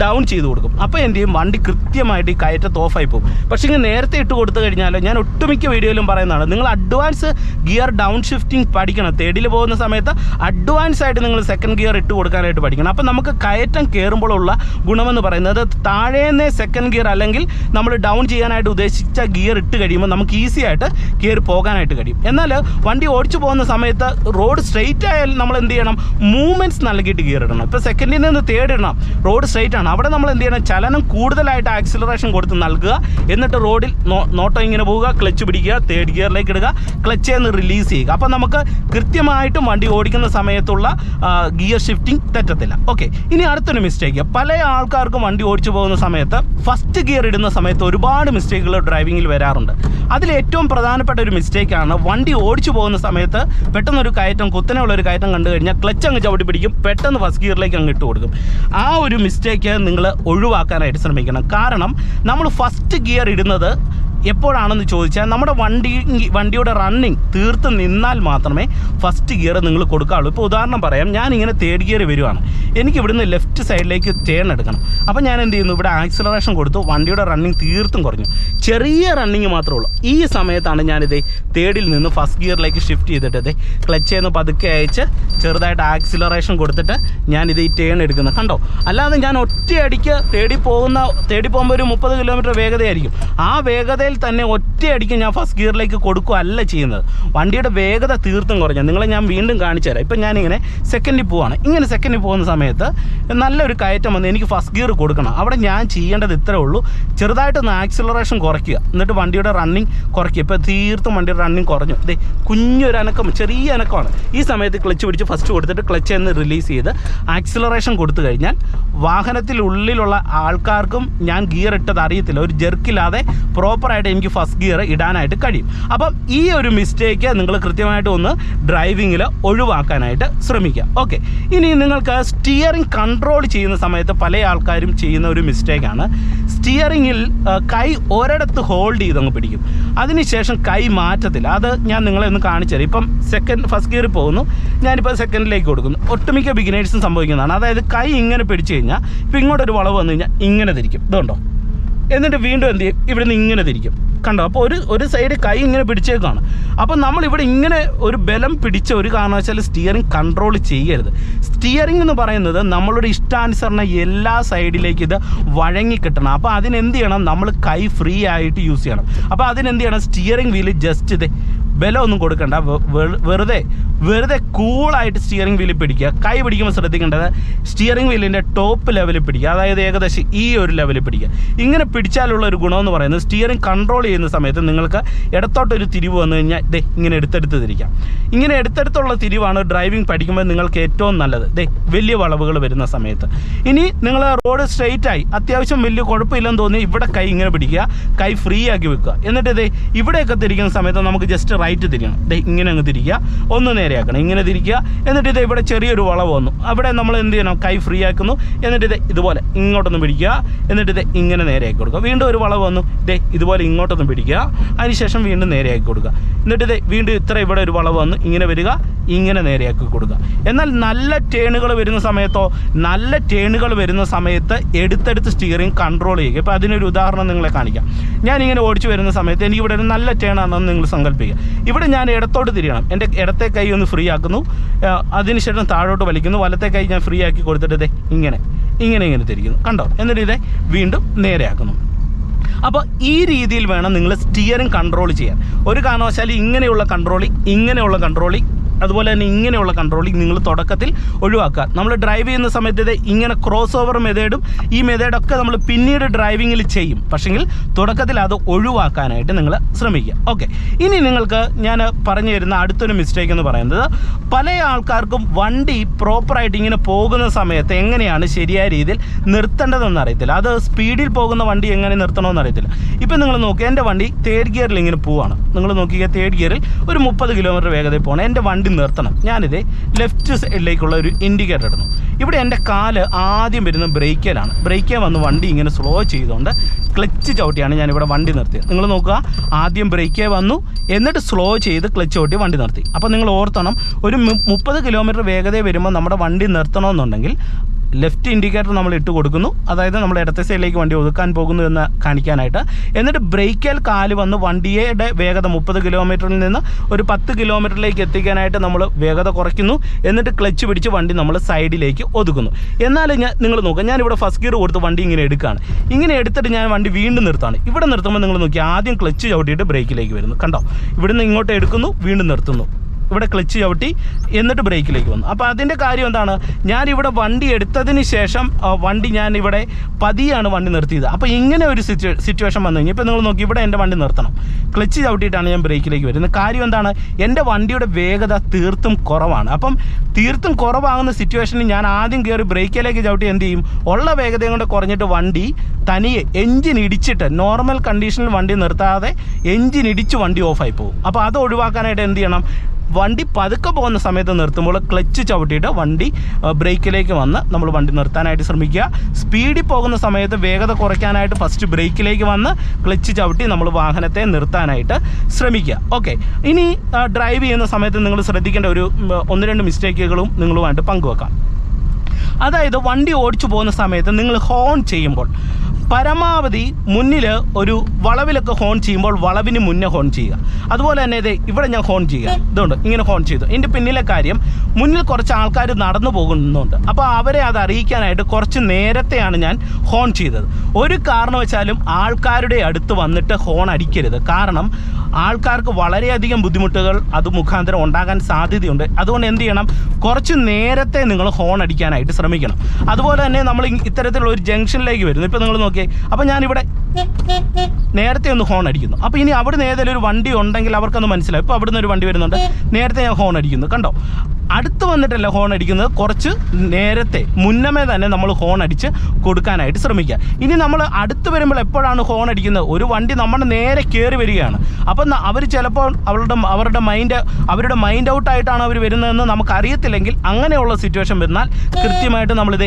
ഡൗൺ ചെയ്ത് കൊടുക്കും. അപ്പോൾ എന്ത് ചെയ്യും, വണ്ടി കൃത്യമായിട്ട് ഈ കയറ്റത്ത് ഓഫായി പോകും. പക്ഷേ ഇങ്ങനെ നേരത്തെ ഇട്ട് കൊടുത്തു കഴിഞ്ഞാൽ, ഞാൻ ഒട്ടുമിക്ക വീഡിയോയിലും പറയുന്നതാണ്, നിങ്ങൾ അഡ്വാൻസ് ഗിയർ ഡൗൺ ഷിഫ്റ്റിംഗ് പഠിക്കണം. തേർഡിൽ പോകുന്ന സമയത്ത് അഡ്വാൻസ് ആയിട്ട് നിങ്ങൾ സെക്കൻഡ് ഗിയർ ഇട്ട് കൊടുക്കാനായിട്ട് പഠിക്കണം. അപ്പോൾ നമുക്ക് കയറ്റം കയറുമ്പോഴുള്ള ഗുണമെന്ന് പറയുന്നത്, താഴേന്നേ സെക്കൻഡ് ഗിയർ അല്ലെങ്കിൽ നമ്മൾ ഡൗൺ ചെയ്യാനായിട്ട് ഉദ്ദേശിച്ച ഗിയർ ഇട്ട് കഴിയുമ്പോൾ നമുക്ക് ഈസി ആയിട്ട് കയറി പോകാനായിട്ട് കഴിയും. എന്നാൽ വണ്ടി ഓടിച്ചു പോകുന്ന സമയത്ത് റോഡ് സ്ട്രെയിറ്റ് ആയാൽ നമ്മൾ എന്ത് ചെയ്യണം, മൂവ്മെൻറ്റ്സ് നൽകിയിട്ട് ഗിയർ ഇടണം. ഇപ്പോൾ സെക്കൻഡിൽ നിന്ന് തേർഡ് ഇടണം, റോഡ് സ്ട്രെയിറ്റ് ആണ്, അവിടെ നമ്മൾ എന്ത് ചെയ്യണം, ചലനം കൂടുതലായിട്ട് ആക്സിലറേഷൻ കൊടുത്ത് നൽകുക, എന്നിട്ട് റോഡിൽ നോട്ടം ഇങ്ങനെ പോവുക, ക്ലച്ച് പിടിക്കുക, തേർഡ് ഗിയറിലേക്ക് ഇടുക, ക്ലച്ചിൽ നിന്ന് റിലീസ് ചെയ്യുക. അപ്പോൾ നമുക്ക് കൃത്യമായിട്ടും വണ്ടി ഓടിക്കുന്ന സമയത്തുള്ള ഗിയർ ഷിഫ്റ്റിംഗ് തെറ്റത്തില്ല. ഓക്കെ, ഇനി അടുത്തൊരു മിസ്റ്റേക്ക്, പല ആൾക്കാർക്കും വണ്ടി ഓടിച്ചു പോകുന്ന സമയത്ത് ഫസ്റ്റ് ഗിയർ ഇടുന്ന സമയത്ത് ഒരുപാട് മിസ്റ്റേക്കുകൾ ഡ്രൈവിങ്ങിൽ വരാറുണ്ട്. അതിൽ ഏറ്റവും പ്രധാനപ്പെട്ട ഒരു മിസ്റ്റേക്കാണ്, വണ്ടി ഓടിച്ചു പോകുന്ന സമയത്ത് പെട്ടെന്നൊരു കയറ്റം, കുത്തനെയുള്ളൊരു കയറ്റം കണ്ടു കഴിഞ്ഞാൽ ക്ലച്ച് അങ്ങ് ചവിട്ടി പിടിക്കും, പെട്ടെന്ന് ഫസ്റ്റ് ഗിയറിലേക്ക് അങ്ങ് ഇട്ട് കൊടുക്കും. ആ ഒരു മിസ്റ്റേക്ക് നിങ്ങൾ ഒഴിവാക്കാനായിട്ട് ശ്രമിക്കണം. കാരണം നമ്മൾ ഫസ്റ്റ് ഗിയർ ഇടുന്നത് എപ്പോഴാണെന്ന് ചോദിച്ചാൽ, നമ്മുടെ വണ്ടിയുടെ റണ്ണിങ് തീർത്ത് നിന്നാൽ മാത്രമേ ഫസ്റ്റ് ഗിയർ നിങ്ങൾ കൊടുക്കാവുള്ളൂ. ഇപ്പോൾ ഉദാഹരണം പറയാം, ഞാനിങ്ങനെ തേർഡ് ഗിയർ വരുവാണ്, എനിക്ക് ഇവിടുന്ന് ലെഫ്റ്റ് സൈഡിലേക്ക് ടേൺ എടുക്കണം. അപ്പോൾ ഞാൻ എന്ത് ചെയ്യുന്നു, ഇവിടെ ആക്സിലറേഷൻ കൊടുത്തു, വണ്ടിയുടെ റണ്ണിങ് തീർത്തും കുറഞ്ഞു, ചെറിയ റണ്ണിങ് മാത്രമേ ഉള്ളൂ. ഈ സമയത്താണ് ഞാനിത് തേർഡിൽ നിന്ന് ഫസ്റ്റ് ഗിയറിലേക്ക് ഷിഫ്റ്റ് ചെയ്തിട്ട് ക്ലച്ചിൽ നിന്ന് പതുക്കെ അയച്ച് ചെറുതായിട്ട് ആക്സിലറേഷൻ കൊടുത്തിട്ട് ഞാനിത് ഈ ടേൺ എടുക്കുന്നത്. കണ്ടോ? അല്ലാതെ ഞാൻ ഒറ്റയടിക്ക് തേടി പോകുമ്പോൾ ഒരു 30 കിലോമീറ്റർ വേഗതയായിരിക്കും, ആ വേഗതയിൽ തന്നെ ഒറ്റയടിക്ക് ഞാൻ ഫസ്റ്റ് ഗിയറിലേക്ക് കൊടുക്കുകയല്ല ചെയ്യുന്നത്. വണ്ടിയുടെ വേഗത തീർത്തും കുറഞ്ഞു. നിങ്ങളെ ഞാൻ വീണ്ടും കാണിച്ചു തരാം. ഇപ്പം ഞാനിങ്ങനെ സെക്കൻഡിൽ പോവാണ്. ഇങ്ങനെ സെക്കൻഡിൽ പോകുന്ന സമയത്ത് നല്ലൊരു കയറ്റം വന്ന് എനിക്ക് ഫസ്റ്റ് ഗിയർ കൊടുക്കണം. അവിടെ ഞാൻ ചെയ്യേണ്ടത് ഇത്രേ ഉള്ളൂ, ചെറുതായിട്ടൊന്ന് ആക്സിലറേഷൻ കുറയ്ക്കുക, എന്നിട്ട് വണ്ടിയുടെ റണ്ണിങ് കുറയ്ക്കുക. ഇപ്പോൾ തീർത്തും വണ്ടിയുടെ റണ്ണിങ് കുറഞ്ഞു, കുഞ്ഞൊരു അനക്കം, ചെറിയ അനക്കമാണ്. ഈ സമയത്ത് ക്ലച്ച് പിടിച്ച് ഫസ്റ്റ് കൊടുത്തിട്ട് ക്ലച്ചിൽ നിന്ന് റിലീസ് ചെയ്ത് ആക്സിലറേഷൻ കൊടുത്തു കഴിഞ്ഞാൽ വാഹനത്തിനുള്ളിലുള്ള ആൾക്കാർക്കും ഞാൻ ഗിയർ ഇട്ടത് അറിയത്തില്ല. ഒരു ജെർക്കില്ലാതെ പ്രോപ്പറായിട്ട് എനിക്ക് ഫസ്റ്റ് ഗിയർ ഇടാനായിട്ട് കഴിയും. അപ്പം ഈ ഒരു മിസ്റ്റേക്ക് നിങ്ങൾ കൃത്യമായിട്ട് ഒന്ന് ഡ്രൈവിങ്ങിൽ ഒഴിവാക്കാനായിട്ട് ശ്രമിക്കുക. ഓക്കെ, ഇനി നിങ്ങൾക്ക് സ്റ്റിയറിംഗ് കൺട്രോൾ ചെയ്യുന്ന സമയത്ത് പല ആൾക്കാരും ചെയ്യുന്ന ഒരു മിസ്റ്റേക്കാണ്, സ്റ്റിയറിങ്ങിൽ കൈ ഒരിടത്ത് ഹോൾഡ് ചെയ്തങ്ങ് പിടിക്കും, അതിനുശേഷം കൈ മാറ്റത്തില്ല. അത് ഞാൻ നിങ്ങളെ ഒന്ന് കാണിച്ചു തരാം. ഇപ്പം ഫസ്റ്റ് ഗിയറിൽ പോകുന്നു, ഞാനിപ്പോൾ സെക്കൻഡിലേക്ക് കൊടുക്കുന്നു. ഒട്ടുമിക്ക ബിഗിനേഴ്സും സംഭവിക്കുന്നതാണ്. അതായത് കൈ ഇങ്ങനെ പിടിച്ചു കഴിഞ്ഞാൽ, ഇപ്പം ഇങ്ങോട്ടൊരു വളവ് വന്നു കഴിഞ്ഞാൽ ഇങ്ങനെ തിരിക്കും. ഇതുണ്ടോ? എന്നിട്ട് വീണ്ടും എന്ത് ചെയ്യും, ഇവിടുന്ന് ഇങ്ങനെ തിരിക്കും. കണ്ടോ? അപ്പോൾ ഒരു സൈഡ് കൈ ഇങ്ങനെ പിടിച്ചേക്കാണ്. അപ്പോൾ നമ്മളിവിടെ ഇങ്ങനെ ഒരു ബലം പിടിച്ച ഒരു കാരണവശാലും സ്റ്റിയറിംഗ് കൺട്രോൾ ചെയ്യരുത്. സ്റ്റിയറിംഗ് എന്ന് പറയുന്നത് നമ്മളുടെ ഇഷ്ടാനുസരണം എല്ലാ സൈഡിലേക്ക് ഇത് വഴങ്ങി കിട്ടണം. അപ്പോൾ അതിനെന്ത് ചെയ്യണം, നമ്മൾ കൈ ഫ്രീ ആയിട്ട് യൂസ് ചെയ്യണം. അപ്പോൾ അതിനെന്ത് ചെയ്യണം, സ്റ്റിയറിംഗ് വീല് ജസ്റ്റ് ഇത് ബലമൊന്നും കൊടുക്കണ്ട, വെറുതെ കൂളായിട്ട് സ്റ്റിയറിംഗ് വീലിൽ പിടിക്കുക. കൈ പിടിക്കുമ്പോൾ ശ്രദ്ധിക്കേണ്ടത് സ്റ്റിയറിംഗ് വീലിൻ്റെ ടോപ്പ് ലെവലിൽ പിടിക്കുക, അതായത് ഏകദേശം ഈ ഒരു ലെവലിൽ പിടിക്കുക. ഇങ്ങനെ പിടിച്ചാലുള്ള ഒരു ഗുണമെന്ന് പറയുന്നത് സ്റ്റിയറിംഗ് കൺട്രോൾ ചെയ്യുന്ന സമയത്ത് നിങ്ങൾക്ക് ഇടത്തോട്ടൊരു തിരിവ് വന്നു കഴിഞ്ഞാൽ ഇങ്ങനെ എടുത്തെടുത്ത് തിരിക്കാം. ഇങ്ങനെ എടുത്തെടുത്തുള്ള തിരിവാണ് ഡ്രൈവിംഗ് പഠിക്കുമ്പോൾ നിങ്ങൾക്ക് ഏറ്റവും നല്ലത്. വലിയ വളവുകൾ വരുന്ന സമയത്ത്. ഇനി നിങ്ങൾ റോഡ് സ്ട്രെയിറ്റ് ആയി അത്യാവശ്യം വലിയ കുഴപ്പമില്ലെന്ന് തോന്നി ഇവിടെ കൈ ഇങ്ങനെ പിടിക്കുക, കൈ ഫ്രീ ആക്കി വെക്കുക. എന്നിട്ട് ഇവിടെയൊക്കെ തിരിക്കുന്ന സമയത്ത് നമുക്ക് ജസ്റ്റ് റൈറ്റ് തിരിയണം. ഇങ്ങനെ അങ്ങ് തിരിക്കുക, ഒന്ന് നേരെയാക്കണം, ഇങ്ങനെ തിരിക്കുക. എന്നിട്ട് ഇവിടെ ചെറിയൊരു വളവ് വന്നു, അവിടെ നമ്മൾ എന്ത് ചെയ്യണം, കൈ ഫ്രീ ആക്കുന്നു. എന്നിട്ട് ഇതുപോലെ ഇങ്ങോട്ടൊന്ന് പിടിക്കുക, എന്നിട്ട് ഇങ്ങനെ നേരെയാക്കി കൊടുക്കുക. വീണ്ടും ഒരു വളവ് വന്നു, ഇതുപോലെ ഇങ്ങോട്ടൊന്ന് പിടിക്കുക, അതിനുശേഷം വീണ്ടും നേരെയാക്കി കൊടുക്കുക. എന്നിട്ട് വീണ്ടും ഇവിടെ ഒരു വളവ് വന്നു, ഇങ്ങനെ വരിക, ഇങ്ങനെ നേരെയാക്കി കൊടുക്കുക. എന്നാൽ നല്ല ടേണുകൾ വരുന്ന സമയത്ത് എടുത്തെടുത്ത് സ്റ്റിയറിംഗ് കൺട്രോൾ ചെയ്യുക. ഇപ്പോൾ അതിനൊരു ഉദാഹരണം നിങ്ങളെ കാണിക്കാം. ഞാനിങ്ങനെ ഓടിച്ചു വരുന്ന സമയത്ത് എനിക്ക് ഇവിടെ ഒരു നല്ല ടേണാണെന്ന് നിങ്ങൾ സങ്കല്പിക്കുക. ഇവിടെ ഞാൻ ഇടത്തോട്ട് തിരിയണം, എൻ്റെ ഇടത്തെ കൈ ഒന്ന് ഫ്രീ ആക്കുന്നു, അതിനുശേഷം താഴോട്ട് വലിക്കുന്നു, വലത്തെ കൈ ഞാൻ ഫ്രീ ആക്കി കൊടുത്തിട്ട് ഇങ്ങനെ തിരിക്കുന്നു. കണ്ടോ? എന്നിട്ട് വീണ്ടും നേരെയാക്കുന്നു. അപ്പോൾ ഈ രീതിയിൽ വേണം നിങ്ങൾ സ്റ്റിയറിംഗ് കൺട്രോൾ ചെയ്യാൻ. ഒരു കാരണവശാലും ഇങ്ങനെയുള്ള കൺട്രോളിങ് അതുപോലെ തന്നെ ഇങ്ങനെയുള്ള കൺട്രോളിങ് നിങ്ങൾ തുടക്കത്തിൽ ഒഴിവാക്കുക. നമ്മൾ ഡ്രൈവ് ചെയ്യുന്ന സമയത്ത് ഇങ്ങനെ ക്രോസ് ഓവർ മെത്തേഡും ഈ മെത്തേഡൊക്കെ നമ്മൾ പിന്നീട് ഡ്രൈവിങ്ങിൽ ചെയ്യും. പക്ഷെങ്കിൽ തുടക്കത്തിൽ അത് ഒഴിവാക്കാനായിട്ട് നിങ്ങൾ ശ്രമിക്കുക. ഓക്കെ, ഇനി നിങ്ങൾക്ക് ഞാൻ പറഞ്ഞു തരുന്ന അടുത്തൊരു മിസ്റ്റേക്ക് എന്ന് പറയുന്നത്, പല ആൾക്കാർക്കും വണ്ടി പ്രോപ്പറായിട്ട് ഇങ്ങനെ പോകുന്ന സമയത്ത് എങ്ങനെയാണ് ശരിയായ രീതിയിൽ നിർത്തേണ്ടതെന്ന് അറിയത്തില്ല. അത് സ്പീഡിൽ പോകുന്ന വണ്ടി എങ്ങനെ നിർത്തണമെന്ന് അറിയത്തില്ല. ഇപ്പം നിങ്ങൾ നോക്കുക, എൻ്റെ വണ്ടി തേർഡ് ഗിയറിൽ ഇങ്ങനെ പോവാണ്. നിങ്ങൾ നോക്കിയാൽ തേർഡ് ഗിയറിൽ ഒരു 30 കിലോമീറ്റർ വേഗതയിൽ പോകണം. എൻ്റെ വണ്ടി നിർത്തണം. ഞാനിത് ലെഫ്റ്റ് സൈഡിലേക്കുള്ള ഒരു ഇൻഡിക്കേറ്റർ ഇടുന്നു. ഇവിടെ എൻ്റെ കാല് ആദ്യം വരുന്ന ബ്രേക്കിലാണ്. ബ്രേക്കേ വന്ന് വണ്ടി ഇങ്ങനെ സ്ലോ ചെയ്തുകൊണ്ട് ക്ലച്ച് ചവിട്ടിയാണ് ഞാനിവിടെ വണ്ടി നിർത്തിയത്. നിങ്ങൾ നോക്കുക, ആദ്യം ബ്രേക്കേ വന്നു, എന്നിട്ട് സ്ലോ ചെയ്ത് ക്ലച്ച് ചവിട്ടി വണ്ടി നിർത്തി. അപ്പോൾ നിങ്ങൾ ഓർത്തണം, ഒരു 30 കിലോമീറ്റർ വേഗതയിൽ വരുമ്പോൾ നമ്മുടെ വണ്ടി നിർത്തണമെന്നുണ്ടെങ്കിൽ ലെഫ്റ്റ് ഇൻഡിക്കേറ്റർ നമ്മൾ ഇട്ട് കൊടുക്കുന്നു, അതായത് നമ്മൾ ഇടത്തെ സൈഡിലേക്ക് വണ്ടി ഒതുക്കാൻ പോകുന്നു എന്ന് കാണിക്കാനായിട്ട്. എന്നിട്ട് ബ്രേക്കേൽ കാല് വന്ന് വണ്ടിയുടെ വേഗത 30 കിലോമീറ്ററിൽ നിന്ന് ഒരു 10 കിലോമീറ്ററിലേക്ക് എത്തിക്കാനായിട്ട് നമ്മൾ വേഗത കുറയ്ക്കുന്നു. എന്നിട്ട് ക്ലച്ച് പിടിച്ച് വണ്ടി നമ്മൾ സൈഡിലേക്ക് ഒതുക്കുന്നു. എന്നാൽ നിങ്ങൾ നോക്കുക, ഞാനിവിടെ ഫസ്റ്റ് ഗിയർ കൊടുത്ത് വണ്ടി ഇങ്ങനെ എടുക്കുകയാണ്. ഇങ്ങനെ എടുത്തിട്ട് ഞാൻ വണ്ടി വീണ്ടും നിർത്താണ്. ഇവിടെ നിർത്തുമ്പോൾ നിങ്ങൾ നോക്കി, ആദ്യം ക്ലച്ച് ചവിട്ടിയിട്ട് ബ്രേക്കിലേക്ക് വരുന്നു. കണ്ടോ? ഇവിടുന്ന് ഇങ്ങോട്ട് എടുക്കുന്നു, വീണ്ടും നിർത്തുന്നു, ഇവിടെ ക്ലച്ച് ചവിട്ടി, എന്നിട്ട് ബ്രേക്കിലേക്ക് വന്നു. അപ്പോൾ അതിൻ്റെ കാര്യം എന്താണ്, ഞാനിവിടെ വണ്ടി എടുത്തതിന് ശേഷം ഞാനിവിടെ പതിയാണ് വണ്ടി നിർത്തിയത്. അപ്പോൾ ഇങ്ങനെ ഒരു സിറ്റുവേഷൻ വന്നു കഴിഞ്ഞാൽ ഇപ്പോൾ നിങ്ങൾ നോക്കി, ഇവിടെ എൻ്റെ വണ്ടി നിർത്തണം, ക്ലച്ച് ചവിട്ടിയിട്ടാണ് ഞാൻ ബ്രേക്കിലേക്ക് വരുന്നത്. കാര്യം എന്താണ്, എൻ്റെ വണ്ടിയുടെ വേഗത തീർത്തും കുറവാണ്. അപ്പം തീർത്തും കുറവാകുന്ന സിറ്റുവേഷനിൽ ഞാൻ ആദ്യം കയറി ബ്രേക്കിലേക്ക് ചവിട്ടി എന്ത് ചെയ്യും, ഉള്ള വേഗതയും കൊണ്ട് കുറഞ്ഞിട്ട് വണ്ടി തനിയെ എഞ്ചിൻ ഇടിച്ചിട്ട്, നോർമൽ കണ്ടീഷനിൽ വണ്ടി നിർത്താതെ എഞ്ചിൻ ഇടിച്ച് വണ്ടി ഓഫായി പോകും. അപ്പോൾ അത് ഒഴിവാക്കാനായിട്ട് എന്ത് ചെയ്യണം, വണ്ടി പതുക്കെ പോകുന്ന സമയത്ത് നിർത്തുമ്പോൾ ക്ലച്ച് ചവിട്ടിയിട്ട് വണ്ടി ബ്രേക്കിലേക്ക് വന്ന് നമ്മൾ വണ്ടി നിർത്താനായിട്ട് ശ്രമിക്കുക. സ്പീഡിൽ പോകുന്ന സമയത്ത് വേഗത കുറയ്ക്കാനായിട്ട് ഫസ്റ്റ് ബ്രേക്കിലേക്ക് വന്ന് ക്ലച്ച് ചവിട്ടി നമ്മൾ വാഹനത്തെ നിർത്താനായിട്ട് ശ്രമിക്കുക. ഓക്കെ, ഇനി ഡ്രൈവ് ചെയ്യുന്ന സമയത്ത് നിങ്ങൾ ശ്രദ്ധിക്കേണ്ട ഒരു 1-2 മിസ്റ്റേക്കുകളും നിങ്ങളുമായിട്ട് പങ്കുവെക്കാം. അതായത് വണ്ടി ഓടിച്ചു പോകുന്ന സമയത്ത് നിങ്ങൾ ഹോൺ ചെയ്യുമ്പോൾ പരമാവധി മുന്നിൽ ഒരു വളവിലൊക്കെ ഹോൺ ചെയ്യുമ്പോൾ വളവിന് മുന്നേ ഹോൺ ചെയ്യുക. അതുപോലെ തന്നെ ഇവിടെ ഞാൻ ഹോൺ ചെയ്യുക, ഇതുകൊണ്ട് ഇങ്ങനെ ഹോൺ ചെയ്തു. ഇതിൻ്റെ പിന്നിലെ കാര്യം, മുന്നിൽ കുറച്ച് ആൾക്കാർ നടന്നു പോകുന്നുണ്ട്. അപ്പോൾ അവരെ അത് അറിയിക്കാനായിട്ട് കുറച്ച് നേരത്തെയാണ് ഞാൻ ഹോൺ ചെയ്തത്. ഒരു കാരണവശാലും ആൾക്കാരുടെ അടുത്ത് വന്നിട്ട് ഹോൺ അടിക്കരുത്. കാരണം ആൾക്കാർക്ക് വളരെയധികം ബുദ്ധിമുട്ടുകൾ അത് മുഖാന്തരം ഉണ്ടാകാൻ സാധ്യതയുണ്ട്. അതുകൊണ്ട് എന്ത് ചെയ്യണം, കുറച്ച് നേരത്തെ നിങ്ങൾ ഹോൺ അടിക്കാനായിട്ട് ശ്രമിക്കണം. അതുപോലെ തന്നെ നമ്മൾ ഇത്തരത്തിലുള്ള ഒരു ജംഗ്ഷനിലേക്ക് വരുന്നു. ഇപ്പോൾ നിങ്ങൾ നോക്കിയേ, അപ്പോൾ ഞാനിവിടെ നേരത്തെ ഒന്ന് ഹോൺ അടിക്കുന്നു. അപ്പോൾ ഇനി അവിടെ നിന്ന് ഏതെങ്കിലും ഒരു വണ്ടി ഉണ്ടെങ്കിൽ അവർക്കൊന്ന് മനസ്സിലാവും. ഇപ്പോൾ അവിടെ നിന്ന് ഒരു വണ്ടി വരുന്നുണ്ട്, നേരത്തെ ഞാൻ ഹോൺ അടിക്കുന്നു. കണ്ടോ? അടുത്ത് വന്നിട്ടല്ല ഹോൺ അടിക്കുന്നത്, കുറച്ച് നേരത്തെ മുന്നമേ തന്നെ നമ്മൾ ഹോൺ അടിച്ച് കൊടുക്കാനായിട്ട് ശ്രമിക്കുക. ഇനി നമ്മൾ അടുത്ത് വരുമ്പോൾ എപ്പോഴാണ് ഹോൺ അടിക്കുന്നത്, ഒരു വണ്ടി നമ്മുടെ നേരെ കയറി വരികയാണ്. അപ്പം അവർ ചിലപ്പോൾ അവരുടെ മൈൻഡ് ഔട്ടായിട്ടാണ് അവർ വരുന്നതെന്ന് നമുക്കറിയത്തില്ലെങ്കിൽ, അങ്ങനെയുള്ള സിറ്റുവേഷൻ വരുന്നാൽ കൃത്യമായിട്ട് നമ്മളിത്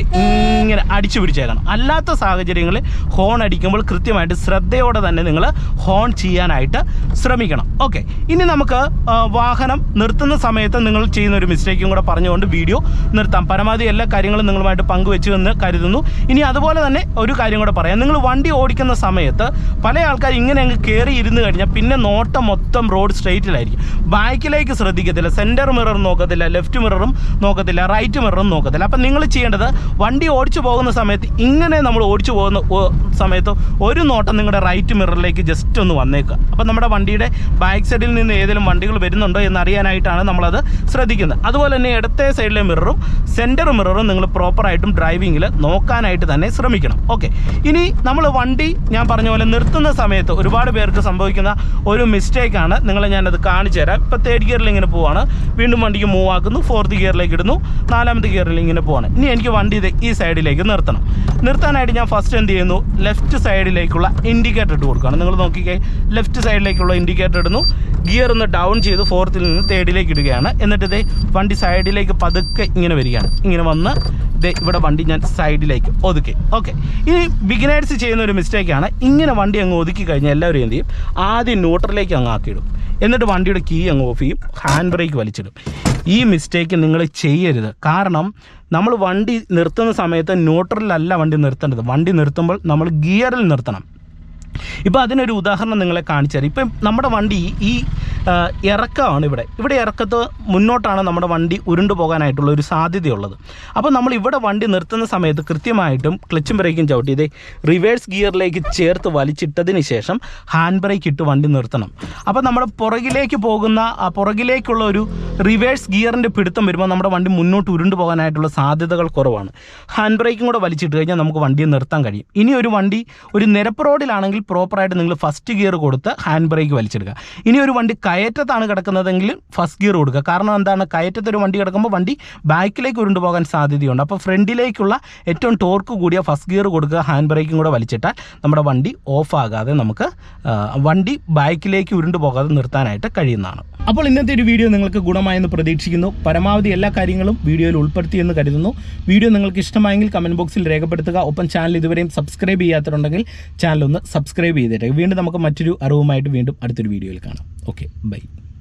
ഇങ്ങനെ അടിച്ചു പിടിച്ചേക്കണം. അല്ലാത്ത സാഹചര്യങ്ങളിൽ ഹോൺ അടിക്കുമ്പോൾ കൃത്യമായിട്ട് ശ്രദ്ധയോടെ തന്നെ നിങ്ങൾ ഹോൺ ചെയ്യാനായിട്ട് ശ്രമിക്കണം. ഓക്കെ, ഇനി നമുക്ക് വാഹനം നിർത്തുന്ന സമയത്ത് നിങ്ങൾ ചെയ്യുന്ന ഒരു മിസ്റ്റേക്ക് മിസ്റ്റേക്കും കൂടെ പറഞ്ഞുകൊണ്ട് വീഡിയോ നിർത്താം. പരമാവധി എല്ലാ കാര്യങ്ങളും നിങ്ങളുമായിട്ട് പങ്കുവെച്ചു എന്ന് കരുതുന്നു. ഇനി അതുപോലെ തന്നെ ഒരു കാര്യം കൂടെ പറയാം. നിങ്ങൾ വണ്ടി ഓടിക്കുന്ന സമയത്ത് പല ആൾക്കാർ ഇങ്ങനെ അങ്ങ് കയറി ഇരുന്ന് കഴിഞ്ഞാൽ പിന്നെ നോട്ടം മൊത്തം റോഡ് സ്ട്രെയിറ്റിലായിരിക്കും. ബാക്കിലേക്ക് ശ്രദ്ധിക്കത്തില്ല, സെൻറ്റർ മിറർ നോക്കത്തില്ല, ലെഫ്റ്റ് മിററും നോക്കത്തില്ല, റൈറ്റ് മിററും നോക്കത്തില്ല. അപ്പം നിങ്ങൾ ചെയ്യേണ്ടത് വണ്ടി ഓടിച്ചു പോകുന്ന സമയത്ത് ഇങ്ങനെ നമ്മൾ ഓടിച്ചു പോകുന്ന സമയത്ത് ഒരു നോട്ടം നിങ്ങളുടെ റൈറ്റ് മിററിലേക്ക് ജസ്റ്റ് ഒന്ന് വന്നേക്കുക. അപ്പം നമ്മുടെ വണ്ടിയുടെ ബാക്ക് സൈഡിൽ നിന്ന് ഏതെങ്കിലും വണ്ടികൾ വരുന്നുണ്ടോ എന്നറിയാനായിട്ടാണ് നമ്മളത് ശ്രദ്ധിക്കുന്നത്. അതുപോലെ തന്നെ ഇടത്തെ സൈഡിലെ മിററും സെൻറ്റർ മിററും നിങ്ങൾ പ്രോപ്പറായിട്ടും ഡ്രൈവിങ്ങിൽ നോക്കാനായിട്ട് തന്നെ ശ്രമിക്കണം. ഓക്കെ, ഇനി നമ്മൾ വണ്ടി ഞാൻ പറഞ്ഞ പോലെ നിർത്തുന്ന സമയത്ത് ഒരുപാട് പേർക്ക് സംഭവിക്കുന്ന ഒരു മിസ്റ്റേക്കാണ്. നിങ്ങളെ ഞാനത് കാണിച്ചു തരാം. ഇപ്പോൾ 3rd ഗിയറിൽ ഇങ്ങനെ പോവാണ്, വീണ്ടും വണ്ടിക്ക് മൂവ് ആക്കുന്നു, 4th ഗിയറിലേക്ക് ഇടുന്നു, 4th ഗിയറിൽ ഇങ്ങനെ പോവാണ്. ഇനി എനിക്ക് വണ്ടി ഈ സൈഡിലേക്ക് നിർത്തണം. നിർത്താനായിട്ട് ഞാൻ ഫസ്റ്റ് എന്ത് ചെയ്യുന്നു, ലെഫ്റ്റ് സൈഡിലേക്കുള്ള ഇൻഡിക്കേറ്റർ ഇട്ട് കൊടുക്കുകയാണ്. നിങ്ങൾ നോക്കിക്കേ, ലെഫ്റ്റ് സൈഡിലേക്കുള്ള ഇൻഡിക്കേറ്റർ ഇടുന്നു, ഗിയർ ഒന്ന് ഡൗൺ ചെയ്ത് 4th നിന്ന് 3rd ഇടുകയാണ്. എന്നിട്ട് ഇതേ വണ്ടി സൈഡിലേക്ക് പതുക്കെ ഇങ്ങനെ വരികയാണ്. ഇങ്ങനെ വന്ന് ഇവിടെ വണ്ടി ഞാൻ സൈഡിലേക്ക് ഒതുക്കി. ഓക്കെ, ഇനി ബിഗിനേഴ്സ് ചെയ്യുന്ന ഒരു മിസ്റ്റേക്കാണ്. ഇങ്ങനെ വണ്ടി അങ്ങ് ഒതുക്കി കഴിഞ്ഞാൽ എല്ലാവരും എന്ത് ചെയ്യും, ആദ്യം ന്യൂട്രലിലേക്ക് അങ്ങ് ആക്കിയിടും, എന്നിട്ട് വണ്ടിയുടെ കീ അങ്ങ് ഓഫ് ചെയ്യും, ഹാൻഡ് ബ്രേക്ക് വലിച്ചിടും. ഈ മിസ്റ്റേക്ക് നിങ്ങൾ ചെയ്യരുത്. കാരണം നമ്മൾ വണ്ടി നിർത്തുന്ന സമയത്ത് ന്യൂട്രലിലല്ല വണ്ടി നിർത്തേണ്ടത്. വണ്ടി നിർത്തുമ്പോൾ നമ്മൾ ഗിയറിൽ നിർത്തണം. ഇപ്പോൾ അതിനൊരു ഉദാഹരണം നിങ്ങളെ കാണിച്ചു തരാം. ഇപ്പം നമ്മുടെ വണ്ടി ഈ ഇറക്കമാണ്. ഇവിടെ ഇറക്കത്ത് മുന്നോട്ടാണ് നമ്മുടെ വണ്ടി ഉരുണ്ടു പോകാനായിട്ടുള്ള ഒരു സാധ്യതയുള്ളത്. അപ്പോൾ നമ്മൾ ഇവിടെ വണ്ടി നിർത്തുന്ന സമയത്ത് കൃത്യമായിട്ടും ക്ലച്ചും ബ്രേക്കും ചവിട്ടി ഇതേ റിവേഴ്സ് ഗിയറിലേക്ക് ചേർത്ത് വലിച്ചിട്ടതിന് ശേഷം ഹാൻഡ് ബ്രേക്ക് ഇട്ട് വണ്ടി നിർത്തണം. അപ്പോൾ നമ്മുടെ പുറകിലേക്ക് പോകുന്ന ആ പുറകിലേക്കുള്ള ഒരു റിവേഴ്സ് ഗിയറിൻ്റെ പിടുത്തം വരുമ്പോൾ നമ്മുടെ വണ്ടി മുന്നോട്ട് ഉരുണ്ടു പോകാനായിട്ടുള്ള സാധ്യതകൾ കുറവാണ്. ഹാൻഡ് ബ്രേക്കും കൂടെ വലിച്ചിട്ട് കഴിഞ്ഞാൽ നമുക്ക് വണ്ടിയെ നിർത്താൻ കഴിയും. ഇനി ഒരു വണ്ടി ഒരു നിരപ്പ് റോഡിലാണെങ്കിൽ പ്രോപ്പറായിട്ട് നിങ്ങൾ ഫസ്റ്റ് ഗിയർ കൊടുത്ത് ഹാൻഡ് ബ്രേക്ക് വലിച്ചെടുക്കുക. ഇനി ഒരു വണ്ടി കയറ്റത്താണ് കിടക്കുന്നതെങ്കിൽ ഫസ്റ്റ് ഗിയർ കൊടുക്കുക. കാരണം എന്താണ്, കയറ്റത്ത് ഒരു വണ്ടി കിടക്കുമ്പോൾ വണ്ടി ബാക്കിലേക്ക് ഉരുണ്ടു പോകാൻ സാധ്യതയുണ്ട്. അപ്പോൾ ഫ്രണ്ടിലേക്കുള്ള ഏറ്റവും ടോർക്ക് കൂടിയ ഫസ്റ്റ് ഗിയർ കൊടുക്കുക, ഹാൻഡ് ബ്രേക്കും കൂടെ വലിച്ചിട്ടാൽ നമ്മുടെ വണ്ടി ഓഫ് ആകാതെ നമുക്ക് വണ്ടി ബാക്കിലേക്ക് ഉരുണ്ടു പോകാതെ നിർത്താനായിട്ട് കഴിയുന്നതാണ്. അപ്പോൾ ഇന്നത്തെ ഒരു വീഡിയോ നിങ്ങൾക്ക് ഗുണമായെന്ന് പ്രതീക്ഷിക്കുന്നു. പരമാവധി എല്ലാ കാര്യങ്ങളും വീഡിയോയിൽ ഉൾപ്പെടുത്തിയെന്ന് കരുതുന്നു. വീഡിയോ നിങ്ങൾക്ക് ഇഷ്ടമായെങ്കിൽ കമൻറ്റ് ബോക്സിൽ രേഖപ്പെടുത്തുക. ഒപ്പം ചാനൽ ഇതുവരെയും സബ്സ്ക്രൈബ് ചെയ്യാത്തതുണ്ടെങ്കിൽ ചാനൽ ഒന്ന് സബ്സ്ക്രൈബ് ചെയ്തേട്ടെ. വീണ്ടും നമുക്ക് മറ്റൊരു അറിവുമായിട്ട് വീണ്ടും അടുത്തൊരു വീഡിയോയിൽ കാണാം. Okay, by.